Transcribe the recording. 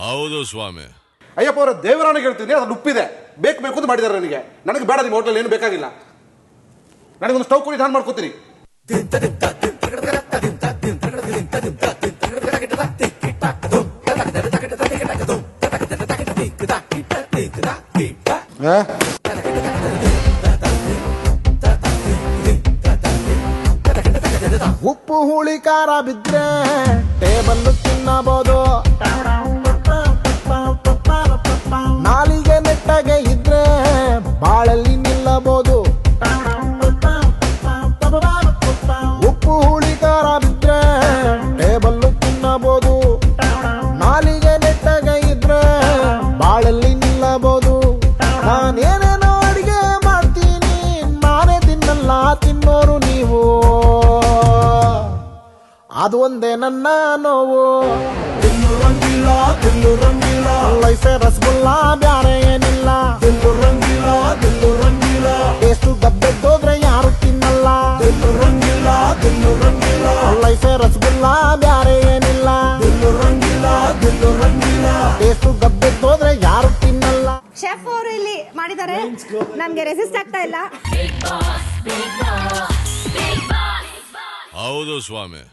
ಹೌದು ಸ್ವಾಮಿ. ಅಯ್ಯಪ್ಪ ಅವರ ದೇವರಾಣಿಗೆ ಹೇಳ್ತೀನಿ, ಅದು ಉಪ್ಪಿದೆ, ಬೇಕು ಅಂತ ಮಾಡಿದ್ದಾರೆ ನನಗೆ ಬೇಡ, ನಿಮ್ಮ ಹೋಟೆಲ್ ಏನು ಬೇಕಾಗಿಲ್ಲ. ನನಗೊಂದು ಸ್ಟವ್ ಕೊಡಿ, ನಾನು ಮಾಡ್ಕೋತೀನಿ. ಉಪ್ಪು ಹುಳಿ ಖಾರ ಬಿದ್ರೆ ಟೇಬಲ್ ತಿನ್ನಬಹುದು, ನಾಲಿಗೆ ನೆಟ್ಟಗೆ ಇದ್ರೆ ಬಾಳಲ್ಲಿ ನಿಲ್ಲಬಹುದು. ಉಪ್ಪು ಹುಳಿ ಖಾರ ಬಿದ್ರೆ ಟೇಬಲ್ ತಿನ್ನಬಹುದು, ನಾಲಿಗೆ ನೆಟ್ಟಗೆ ಇದ್ರೆ ಬಾಳಲ್ಲಿ ನಿಲ್ಲಬಹುದು. ನಾನೇನೇನೋ ಅಡಿಗೆ ಮಾಡ್ತೀನಿ, ನಾನೇ ತಿನ್ನಲ್ಲ, ತಿನ್ನೋರು ನೀವು, ಅದು ಒಂದೇ ನನ್ನ ನೋವು. ತಿನ್ನು ರಂಗಿಲ್ಲ ಲೈಫೆ ರಸಗುಲ್ಲ, ಬ್ಯಾರೆ ಏನಿಲ್ಲ. ತಿನ್ನು ರಂಗಿಲ್ಲ ಟೇಸ್ಟು ಗಬ್ಬೆದ್ದೋದ್ರೆ ಯಾರು ತಿನ್ನಲ್ಲ. ತಿನ್ನು ರಂಗಿಲ್ಲ ಲೈಫೆ ರಸಗುಲ್ಲ, ಬ್ಯಾರೆ ಏನಿಲ್ಲ. ತಿನ್ನು ರಂಗಿಲ್ಲ ಟೇಸ್ಟು ಗಬ್ಬೆದ್ದೋದ್ರೆ ಯಾರು ತಿನ್ನಲ್ಲ. ಶೆಫ್ ಅವರು ಇಲ್ಲಿ ಮಾಡಿದ್ದಾರೆ, ನಮ್ಗೆ ರೆಸಿಸ್ಟ್ ಆಗ್ತಾ ಇಲ್ಲ. ಹೌದು ಸ್ವಾಮಿ.